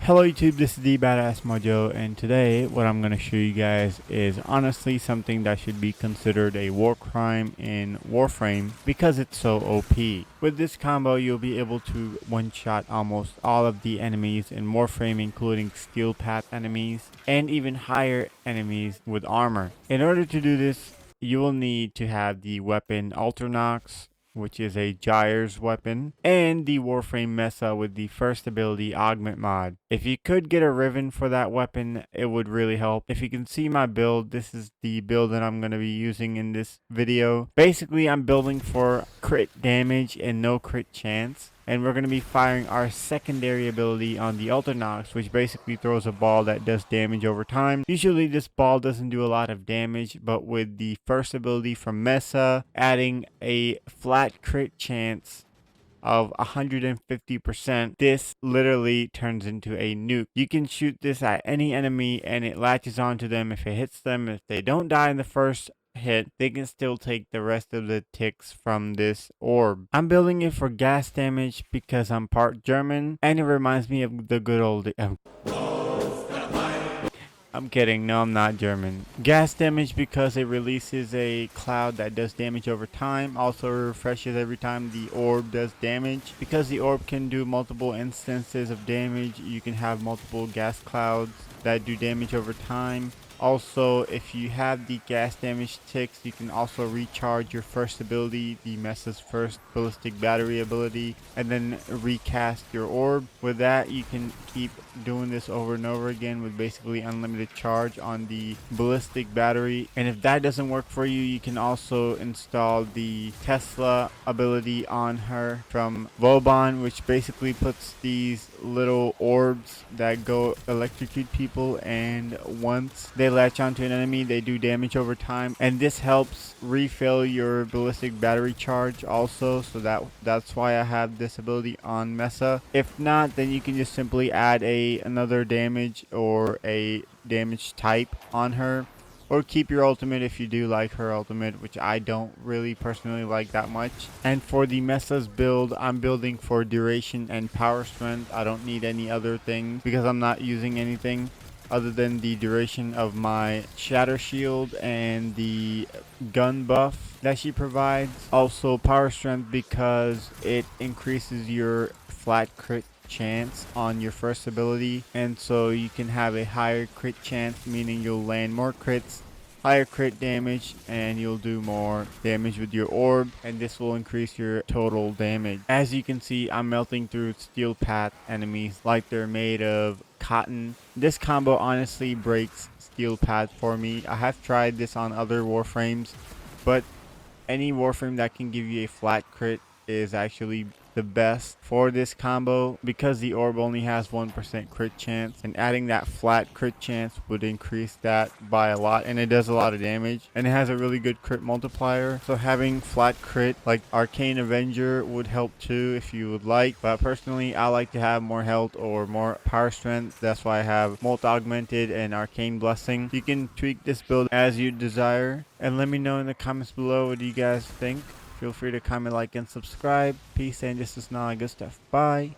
Hello YouTube, this is the Badass Mojo, and today what I'm going to show you guys is honestly something that should be considered a war crime in Warframe because it's so OP. With this combo, you'll be able to one-shot almost all of the enemies in Warframe, including steel path enemies and even higher enemies with armor. In order to do this, you will need to have the weapon Alternox, which is a Gyre's weapon, and the Warframe Mesa with the first ability Augment mod. If you could get a Riven for that weapon, it would really help. If you can see my build, this is the build that I'm going to be using in this video. Basically, I'm building for crit damage and no crit chance. And we're going to be firing our secondary ability on the Alternox, which basically throws a ball that does damage over time. Usually this ball doesn't do a lot of damage, but with the first ability from Mesa, adding a flat crit chance of 150%, this literally turns into a nuke. You can shoot this at any enemy and it latches onto them if it hits them. If they don't die in the first hit, they can still take the rest of the ticks from this orb. I'm building it for gas damage because I'm part German and it reminds me of the good old I'm kidding, no I'm not German. Gas damage because it releases a cloud that does damage over time, also refreshes every time the orb does damage. Because the orb can do multiple instances of damage, you can have multiple gas clouds that do damage over time. Also, if you have the gas damage ticks, you can also recharge your first ability, the Mesa's first ballistic battery ability, and then recast your orb. With that, you can keep doing this over and over again with basically unlimited charge on the ballistic battery. And if that doesn't work for you, you can also install the Tesla ability on her from Vauban, which basically puts these little orbs that go electrocute people, and once they latch onto an enemy, they do damage over time, and this helps refill your ballistic battery charge also, so that's why I have this ability on Mesa. If not, then you can just simply add another damage or a damage type on her, or keep your ultimate if you do like her ultimate, which I don't really personally like that much. And for the Mesa's build, I'm building for duration and power strength. I don't need any other things because I'm not using anything other than the duration of my shatter shield and the gun buff that she provides. Also power strength because it increases your flat crit chance on your first ability, and so you can have a higher crit chance, meaning you'll land more crits, higher crit damage, and you'll do more damage with your orb, and this will increase your total damage. As you can see, I'm melting through steel path enemies like they're made of cotton. This combo honestly breaks steel path for me. I have tried this on other warframes, but any warframe that can give you a flat crit is actually the best for this combo because the orb only has 1% crit chance, and adding that flat crit chance would increase that by a lot, and it does a lot of damage, and it has a really good crit multiplier. So having flat crit like Arcane Avenger would help too if you would like, but personally I like to have more health or more power strength. That's why I have Molt Augmented and Arcane Blessing. You can tweak this build as you desire, and let me know in the comments below what do you guys think. Feel free to comment, like, and subscribe. Peace, and just is not good stuff. Bye.